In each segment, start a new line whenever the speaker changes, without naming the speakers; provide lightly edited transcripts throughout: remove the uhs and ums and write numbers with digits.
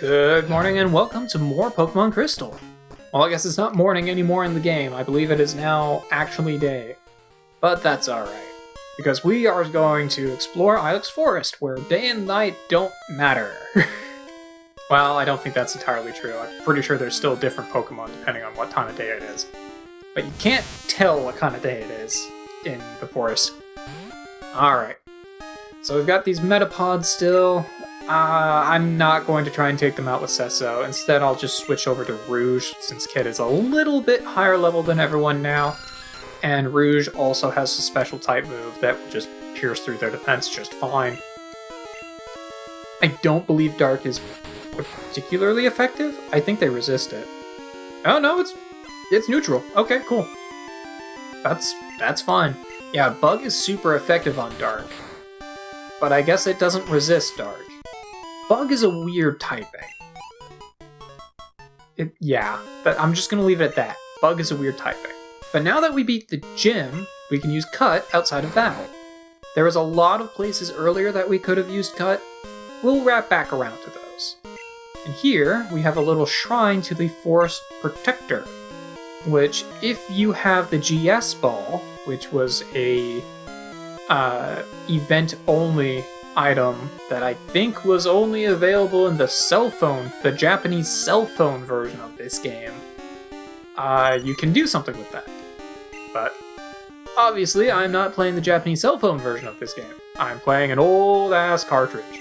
Good morning and welcome to more Pokemon Crystal. Well, I guess it's not morning anymore in the game. I believe it is now actually day. But that's alright, because we are going to explore Ilex Forest, where day and night don't matter. Well, I don't think that's entirely true. I'm pretty sure there's still different Pokemon depending on what time of day it is. But you can't tell what kind of day it is in the forest. Alright. So we've got these Metapods still. I'm not going to try and take them out with Sesso. Instead, I'll just switch over to Rouge, since Kid is a little bit higher level than everyone now. And Rouge also has a special type move that will just pierce through their defense just fine. I don't believe Dark is particularly effective. I think they resist it. Oh no, it's neutral. Okay, cool. That's fine. Yeah, Bug is super effective on Dark. But I guess it doesn't resist Dark. Bug is a weird typing. But I'm just gonna leave it at that. Bug is a weird typing. But now that we beat the gym, we can use Cut outside of battle. There was a lot of places earlier that we could have used Cut. We'll wrap back around to those. And here, we have a little shrine to the Forest Protector, which, if you have the GS Ball, which was a event-only item that I think was only available in the Japanese cell phone version of this game, you can do something with that. But obviously, I'm not playing the Japanese cell phone version of this game. I'm playing an old-ass cartridge.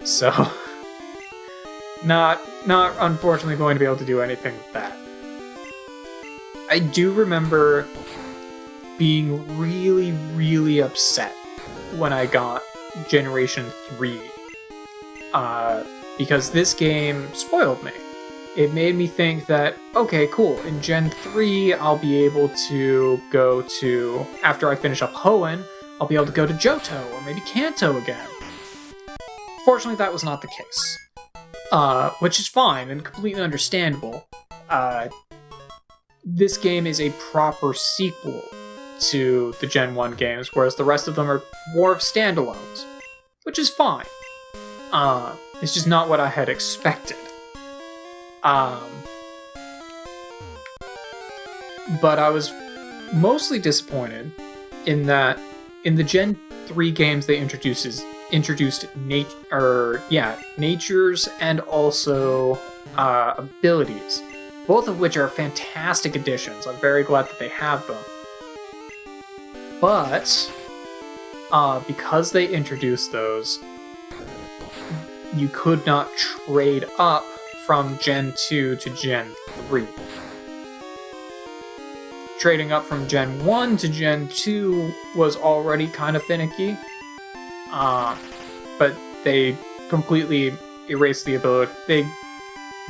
So, not unfortunately going to be able to do anything with that. I do remember being really, really upset when I got Generation 3. Because this game spoiled me. It made me think that, okay, cool, in Gen 3, I'll be able to go to, after I finish up Hoenn, I'll be able to go to Johto, or maybe Kanto again. Fortunately, that was not the case. Which is fine and completely understandable. This game is a proper sequel to the Gen 1 games, whereas the rest of them are more of standalones, which is fine. It's just not what I had expected. But I was mostly disappointed in that in the Gen 3 games they introduced natures and also abilities, both of which are fantastic additions. I'm very glad that they have them. But because they introduced those, you could not trade up from Gen 2 to Gen 3. Trading up from Gen 1 to Gen 2 was already kind of finicky. But they completely erased the ability.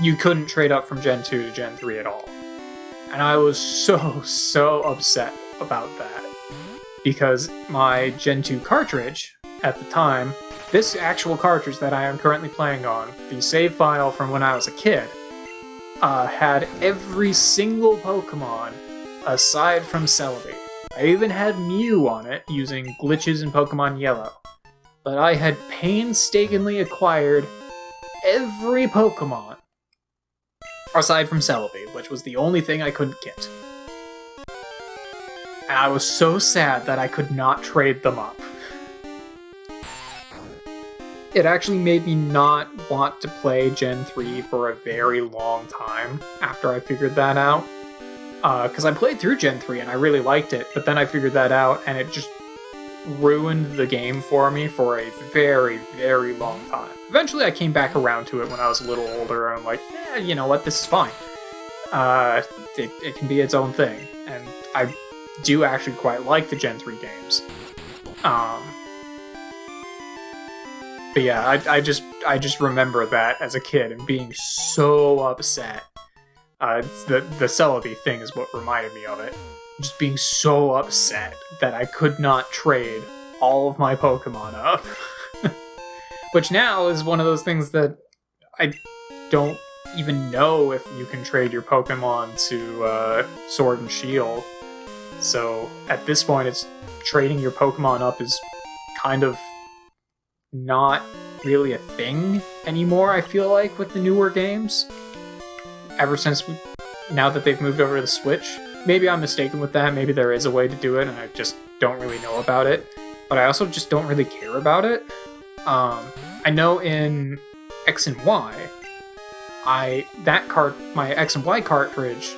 You couldn't trade up from Gen 2 to Gen 3 at all. And I was so upset about that. Because my Gen 2 cartridge, at the time, this actual cartridge that I am currently playing on, the save file from when I was a kid, had every single Pokemon aside from Celebi. I even had Mew on it, using glitches in Pokemon Yellow. But I had painstakingly acquired every Pokemon aside from Celebi, which was the only thing I couldn't get. And I was so sad that I could not trade them up. It actually made me not want to play Gen 3 for a very long time after I figured that out. Because I played through Gen 3 and I really liked it, but then I figured that out and it just ruined the game for me for a very, very long time. Eventually I came back around to it when I was a little older and I'm like, you know what, this is fine. It can be its own thing. And I do actually quite like the Gen 3 games. But yeah, I just remember that as a kid and being so upset. The Celebi thing is what reminded me of it. Just being so upset that I could not trade all of my Pokemon up. Which now is one of those things that I don't even know if you can trade your Pokemon to Sword and Shield. So at this point, it's trading your Pokemon up is kind of not really a thing anymore, I feel like, with the newer games. Ever since now that they've moved over to the Switch. Maybe I'm mistaken with that, maybe there is a way to do it and I just don't really know about it. But I also just don't really care about it. I know in X and Y, my X and Y cartridge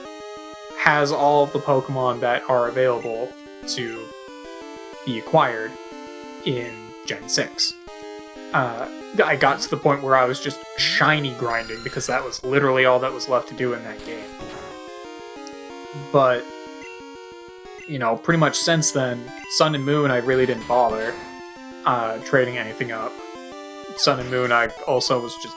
has all of the Pokemon that are available to be acquired in Gen 6. I got to the point where I was just shiny grinding because that was literally all that was left to do in that game. But, you know, pretty much since then, Sun and Moon, I really didn't bother trading anything up. Sun and Moon, I also was just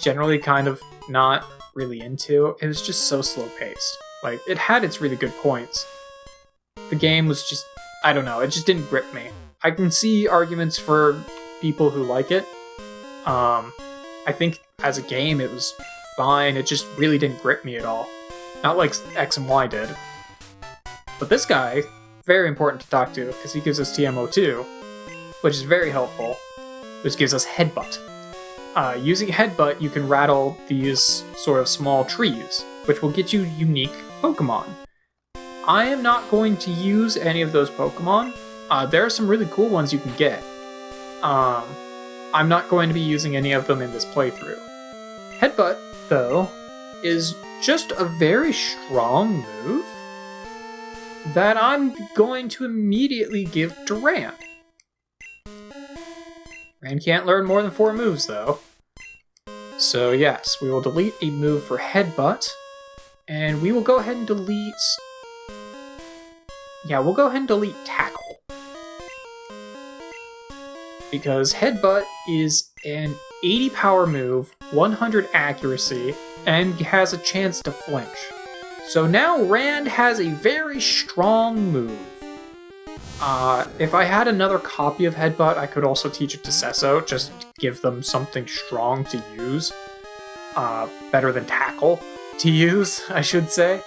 generally kind of not really into. It was just so slow-paced. Like, it had its really good points. The game was just, I don't know, it just didn't grip me. I can see arguments for people who like it. I think as a game it was fine, it just really didn't grip me at all. Not like X and Y did. But this guy, very important to talk to, because he gives us TMO2, which is very helpful, which gives us Headbutt. Using Headbutt, you can rattle these sort of small trees, which will get you unique Pokemon. I am not going to use any of those Pokemon. There are some really cool ones you can get. I'm not going to be using any of them in this playthrough. Headbutt, though, is just a very strong move that I'm going to immediately give to Rand. Rand can't learn more than 4 moves, though. So yes, we will delete a move for Headbutt, and we will go ahead and delete... Yeah, we'll go ahead and delete Tackle. Because Headbutt is an 80 power move, 100 accuracy, and has a chance to flinch. So now Rand has a very strong move. If I had another copy of Headbutt, I could also teach it to Sesso, just to give them something strong to use. Better than Tackle to use, I should say.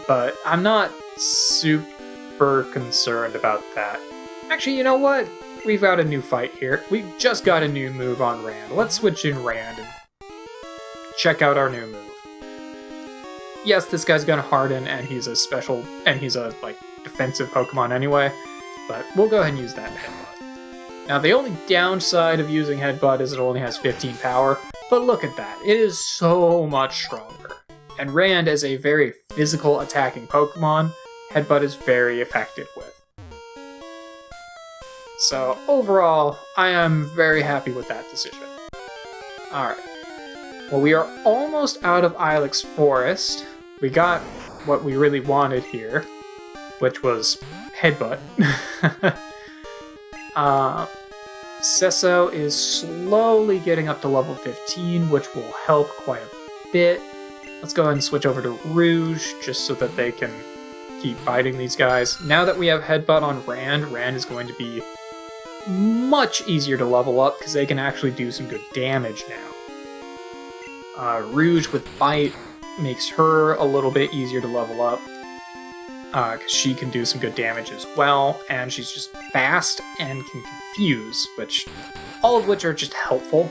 But I'm not super concerned about that. Actually, you know what? We've got a new fight here. We just got a new move on Rand. Let's switch in Rand and check out our new move. Yes, this guy's gonna harden, and he's a like defensive Pokemon anyway, but we'll go ahead and use that Headbutt. Now, the only downside of using Headbutt is it only has 15 power, but look at that. It is so much stronger. And Rand is a very physical attacking Pokemon. Headbutt is very effective with. So, overall, I am very happy with that decision. Alright. Well, we are almost out of Ilex Forest. We got what we really wanted here, which was Headbutt. Sesso is slowly getting up to level 15, which will help quite a bit. Let's go ahead and switch over to Rouge, just so that they can keep fighting these guys. Now that we have Headbutt on Rand, Rand is going to be much easier to level up because they can actually do some good damage now. Rouge with Bite makes her a little bit easier to level up because she can do some good damage as well, and she's just fast and can confuse, all of which are just helpful.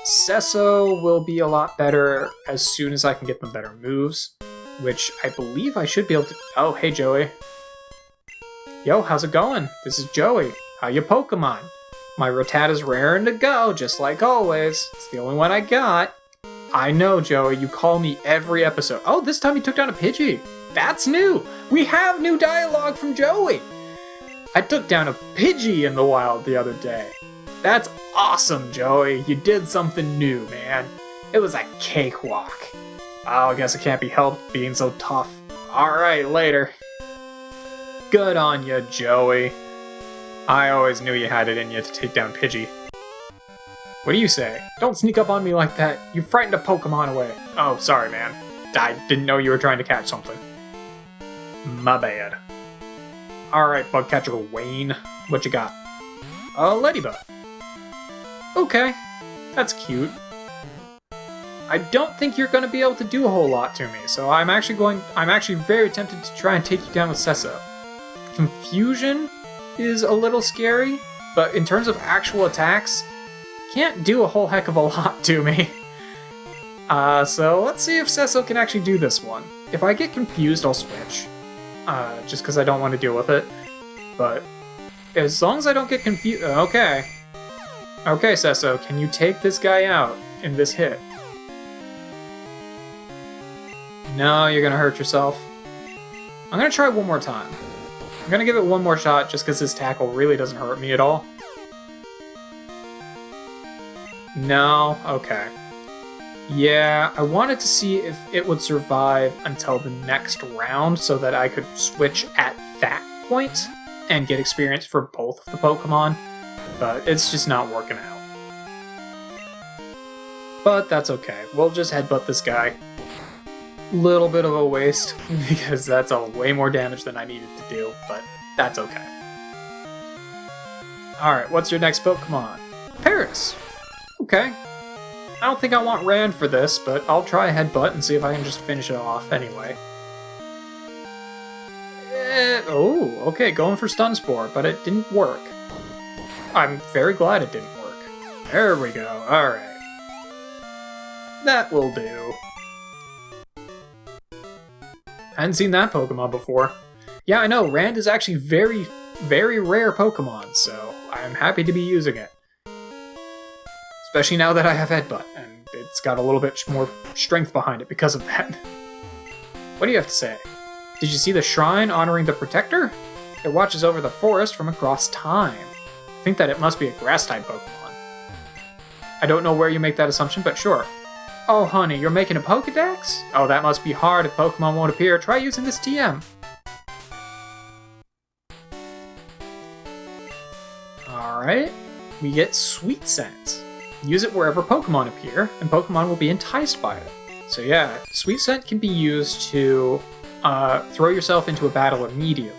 Sesso will be a lot better as soon as I can get them better moves, which I believe I should be able to... Oh, hey Joey. Yo, how's it going? This is Joey. How ya Pokemon? My Rattata's raring to go, just like always. It's the only one I got. I know, Joey, you call me every episode. Oh, this time he took down a Pidgey. That's new! We have new dialogue from Joey! I took down a Pidgey in the wild the other day. That's awesome, Joey. You did something new, man. It was a cakewalk. Oh, I guess it can't be helped being so tough. Alright, later. Good on ya, Joey. I always knew you had it in you to take down Pidgey. What do you say? Don't sneak up on me like that. You frightened a Pokemon away. Oh, sorry, man. I didn't know you were trying to catch something. My bad. Alright, Bugcatcher Wayne. What you got? A Ladybug. Okay. That's cute. I don't think you're going to be able to do a whole lot to me, so I'm actually very tempted to try and take you down with Sesso. Confusion is a little scary, but in terms of actual attacks, can't do a whole heck of a lot to me. So let's see if Sesso can actually do this one. If I get confused, I'll switch. Just because I don't want to deal with it. But as long as I don't get confused... Okay. Okay, Sesso, can you take this guy out in this hit? No, you're gonna hurt yourself. I'm gonna try one more time. I'm gonna give it one more shot just because this tackle really doesn't hurt me at all. No? Okay. Yeah, I wanted to see if it would survive until the next round so that I could switch at that point and get experience for both of the Pokemon, but it's just not working out. But that's okay. We'll just headbutt this guy. Little bit of a waste, because that's a way more damage than I needed to do, but that's okay. Alright, what's your next Pokemon? Paris! Okay. I don't think I want Rand for this, but I'll try a Headbutt and see if I can just finish it off anyway. Oh, okay, going for Stun Spore, but it didn't work. I'm very glad it didn't work. There we go, alright. That will do. I hadn't seen that Pokemon before. Yeah, I know, Rand is actually very, very rare Pokemon, so I'm happy to be using it. Especially now that I have Headbutt, and it's got a little bit more strength behind it because of that. What do you have to say? Did you see the shrine honoring the Protector? It watches over the forest from across time. I think that it must be a Grass-type Pokemon. I don't know where you make that assumption, but sure. Oh, honey, you're making a Pokedex? Oh, that must be hard if Pokemon won't appear. Try using this TM. Alright, we get Sweet Scent. Use it wherever Pokemon appear, and Pokemon will be enticed by it. So yeah, Sweet Scent can be used to throw yourself into a battle immediately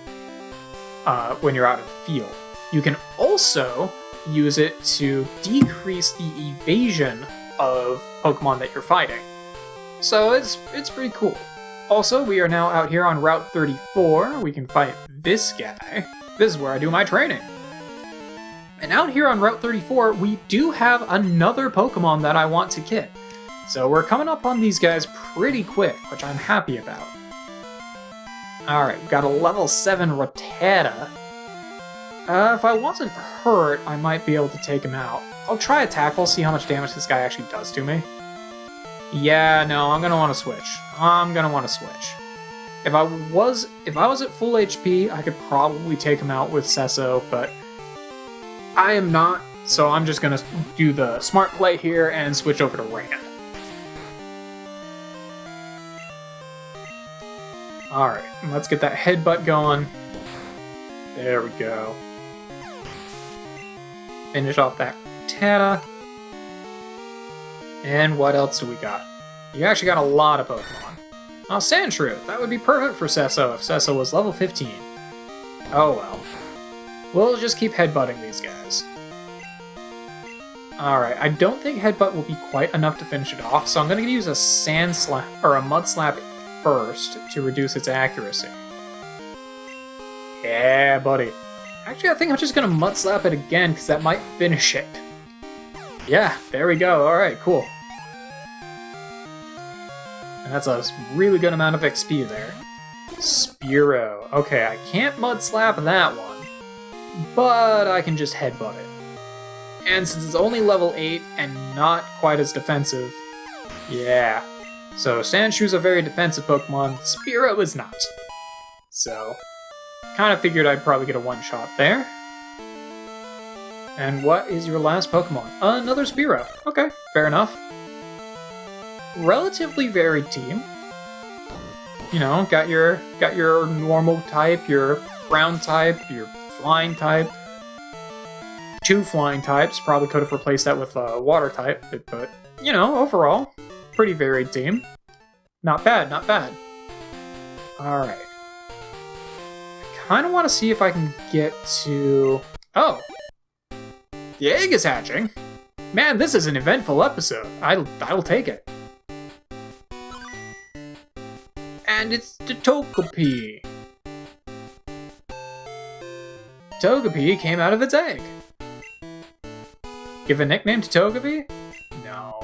when you're out in the field. You can also use it to decrease the evasion of Pokemon that you're fighting. So it's pretty cool. Also, we are now out here on Route 34. We can fight this guy. This is where I do my training. And out here on Route 34, we do have another Pokemon that I want to get. So we're coming up on these guys pretty quick, which I'm happy about. Alright, we've got a level 7 Rattata. If I wasn't hurt, I might be able to take him out. I'll try a tackle, see how much damage this guy actually does to me. Yeah, no, I'm gonna want to switch. If I was at full HP, I could probably take him out with Sesso, but I am not, so I'm just gonna do the smart play here and switch over to Rand. Alright, let's get that Headbutt going. There we go. Finish off that Rattata. And what else do we got? You actually got a lot of Pokemon. Oh, Sandshrew! That would be perfect for Sesso if Sesso was level 15. Oh well. We'll just keep headbutting these guys. Alright, I don't think Headbutt will be quite enough to finish it off, so I'm going to use a Sand Slap, or a Mud Slap first to reduce its accuracy. Yeah, buddy. Actually, I think I'm just going to Mud Slap it again, because that might finish it. Yeah, there we go. Alright, cool. And that's a really good amount of XP there. Spearow. Okay, I can't Mud Slap that one, but I can just Headbutt it. And since it's only level 8 and not quite as defensive, yeah. So Sandshrews a very defensive Pokemon, Spearow is not. So, kind of figured I'd probably get a one-shot there. And what is your last Pokemon? Another Spearow. Okay, fair enough. Relatively varied team. You know, got your normal type, your ground type, your flying type. 2 flying types, probably could have replaced that with a water type, but you know, overall, pretty varied team. Not bad, not bad. Alright. I kind of want to see if I can get to... Oh! The egg is hatching! Man, this is an eventful episode. I'll take it. And it's the Togepi. Togepi came out of its egg. Give a nickname to Togepi? No.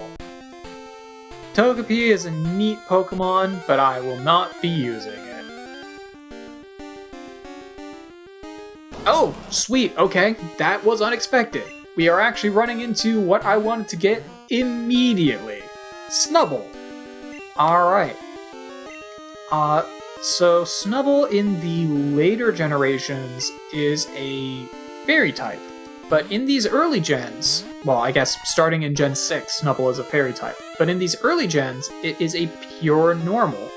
Togepi is a neat Pokemon, but I will not be using it. Oh, sweet, okay, that was unexpected. We are actually running into what I wanted to get immediately. Snubble. Alright. So Snubble in the later generations is a fairy type. But in these early gens, well, I guess starting in Gen 6, Snubble is a fairy type. But in these early gens, it is a pure normal.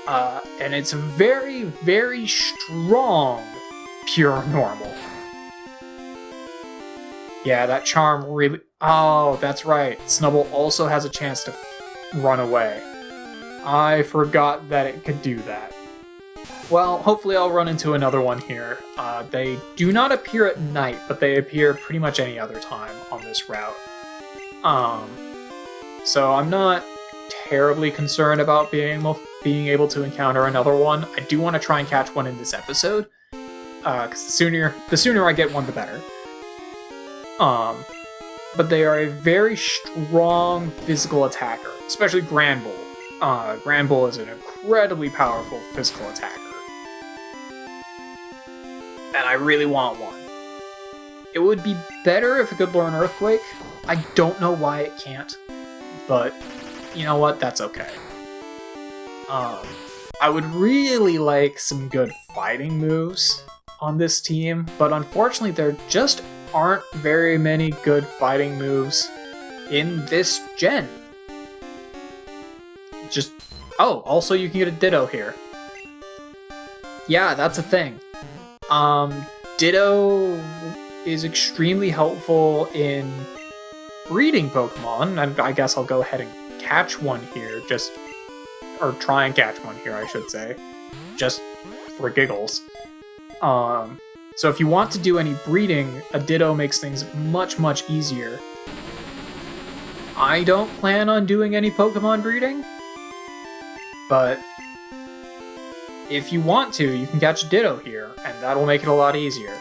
And it's very, very strong pure normal. Yeah, that charm really... Oh, that's right. Snubble also has a chance to run away. I forgot that it could do that. Well, hopefully I'll run into another one here. They do not appear at night, but they appear pretty much any other time on this route. So I'm not terribly concerned about being able to encounter another one. I do want to try and catch one in this episode, because the sooner I get one, the better. But they are a very strong physical attacker, especially Granbull. Granbull is an incredibly powerful physical attacker. And I really want one. It would be better if it could learn Earthquake. I don't know why it can't, but you know what, that's okay. I would really like some good fighting moves on this team, but unfortunately there just aren't very many good fighting moves in this gen. Also you can get a Ditto here. Yeah, that's a thing. Ditto is extremely helpful in breeding Pokemon, and I guess I'll go ahead and catch one here, or try and catch one here, I should say, just for giggles. So if you want to do any breeding, a Ditto makes things much, much easier. I don't plan on doing any Pokemon breeding, but if you want to, you can catch a Ditto here, and that'll make it a lot easier.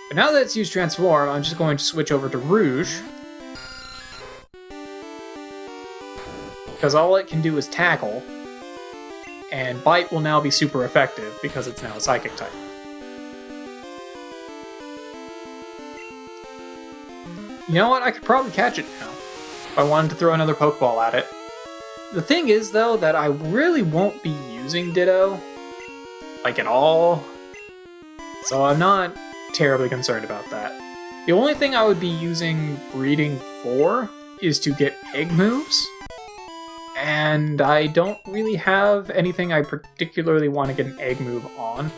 But now that it's used Transform, I'm just going to switch over to Rouge, because all it can do is tackle, and Bite will now be super effective because it's now a Psychic type. You know what, I could probably catch it now, if I wanted to throw another Pokeball at it. The thing is, though, that I really won't be using Ditto, like at all, so I'm not terribly concerned about that. The only thing I would be using breeding for is to get egg moves, and I don't really have anything I particularly want to get an egg move on.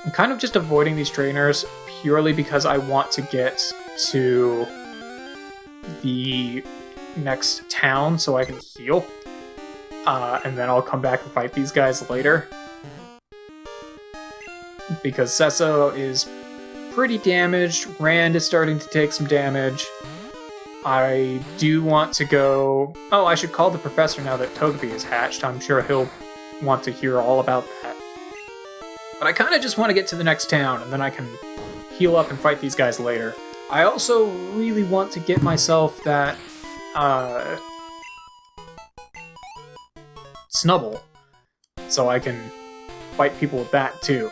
I'm kind of just avoiding these trainers purely because I want to get to the next town so I can heal, and then I'll come back and fight these guys later. Because Sesso is pretty damaged, Rand is starting to take some damage. I do want to go... Oh, I should call the professor now that Togepi is hatched. I'm sure he'll want to hear all about that. But I kind of just want to get to the next town, and then I can heal up and fight these guys later. I also really want to get myself that Snubble, so I can fight people with that too.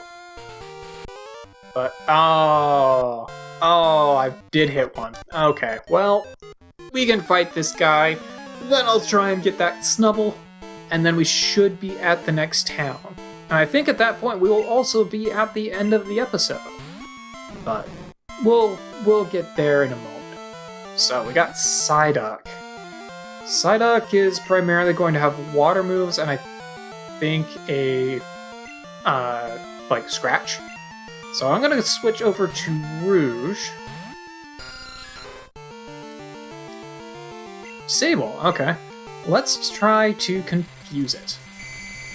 But, oh, I did hit one. Okay, well, we can fight this guy, then I'll try and get that Snubble, and then we should be at the next town. And I think at that point we will also be at the end of the episode. But we'll get there in a moment. So we got Psyduck. Psyduck is primarily going to have water moves, and I think a like Scratch. So I'm gonna switch over to Rouge. Sable, okay. Let's try to confuse it.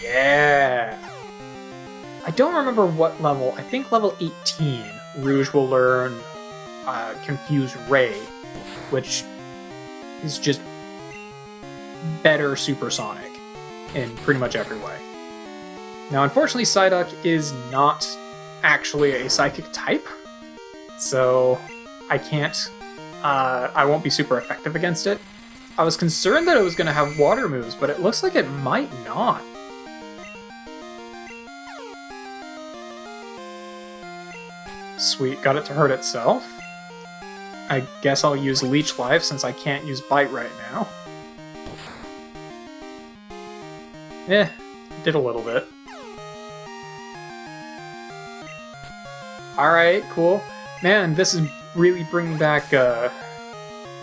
Yeah! I don't remember what level. I think level 18, Rouge will learn Confuse Ray, which is just better supersonic in pretty much every way. Now, unfortunately, Psyduck is not actually a Psychic type, so I can't I won't be super effective against it. I was concerned that it was going to have water moves, but it looks like it might not. Sweet, got it to hurt itself. I guess I'll use Leech Life since I can't use Bite right now. Did a little bit. Alright, cool. Man, this is really bringing back,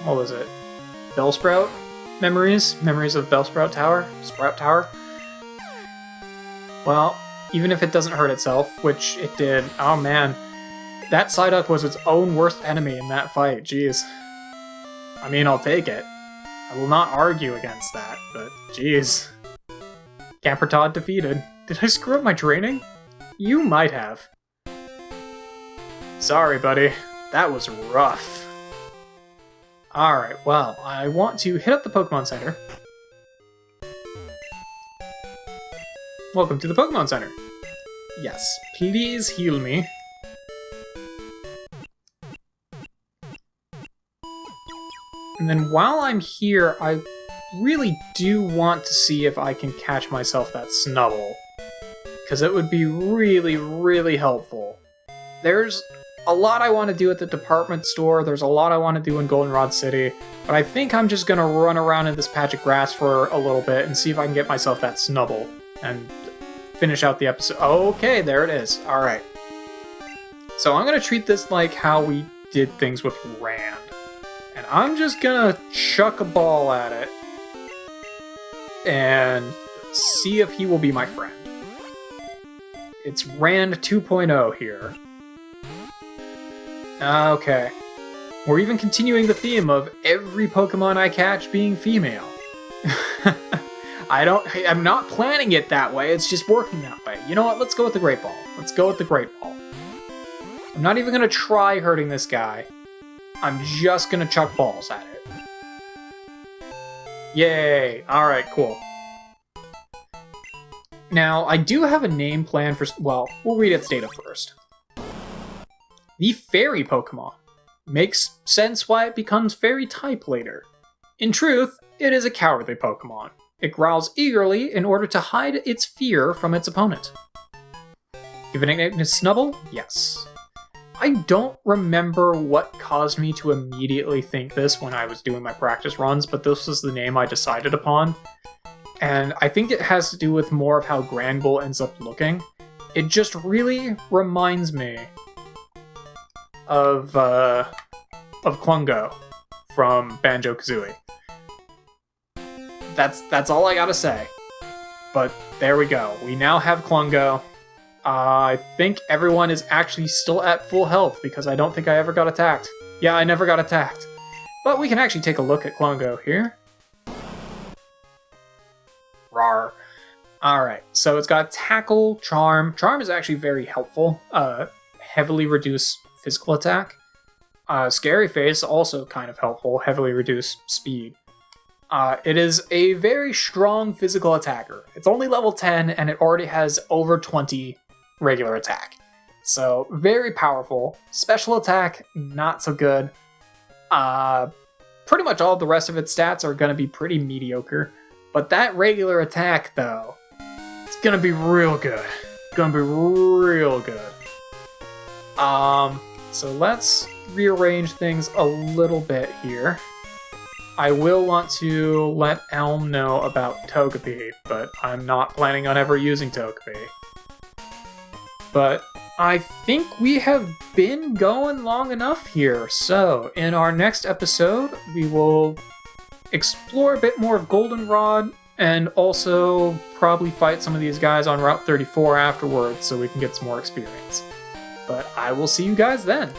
what was it? Bellsprout memories? Memories of Bellsprout Tower? Sprout Tower? Well, even if it doesn't hurt itself, which it did, oh man. That Psyduck was its own worst enemy in that fight, jeez. I mean, I'll take it. I will not argue against that, but jeez. Campertod defeated. Did I screw up my training? You might have. Sorry, buddy. That was rough. Alright, well, I want to hit up the Pokemon Center. Welcome to the Pokemon Center. Yes, please heal me. And then while I'm here, I really do want to see if I can catch myself that Snubble. Because it would be really, really helpful. There's a lot I want to do at the department store, there's a lot I want to do in Goldenrod City, but I think I'm just going to run around in this patch of grass for a little bit and see if I can get myself that Snubble and finish out the episode. Okay, there it is. Alright. So I'm going to treat this like how we did things with Rand. And I'm just gonna chuck a ball at it and see if he will be my friend. It's Rand 2.0 here. Okay. We're even continuing the theme of every Pokemon I catch being female. I'm not planning it that way, it's just working that way. You know what, let's go with the Great Ball. Let's go with the Great Ball. I'm not even gonna try hurting this guy. I'm just gonna chuck balls at it. Yay! Alright, cool. Now, I do have a name plan for... Well, we'll read its data first. The Fairy Pokemon. Makes sense why it becomes Fairy type later. In truth, it is a cowardly Pokemon. It growls eagerly in order to hide its fear from its opponent. Give it a nickname to Snubble? Yes. I don't remember what caused me to immediately think this when I was doing my practice runs, but this was the name I decided upon. And I think it has to do with more of how Granbull ends up looking. It just really reminds me of Klungo from Banjo-Kazooie. That's all I gotta say. But there we go. We now have Klungo. I think everyone is actually still at full health because I don't think I ever got attacked. Yeah, I never got attacked. But we can actually take a look at Klungo here. Rawr. Alright, so it's got Tackle, Charm. Charm is actually very helpful. Heavily reduce physical attack. Scary Face, also kind of helpful. Heavily reduce speed. It is a very strong physical attacker. It's only level 10 and it already has over 20 regular attack. So, very powerful. Special attack, not so good. Pretty much all of the rest of its stats are going to be pretty mediocre. But that regular attack, though, it's going to be real good. Going to be real good. So let's rearrange things a little bit here. I will want to let Elm know about Togepi, but I'm not planning on ever using Togepi. But I think we have been going long enough here, so in our next episode, we will explore a bit more of Goldenrod, and also probably fight some of these guys on Route 34 afterwards so we can get some more experience. But I will see you guys then!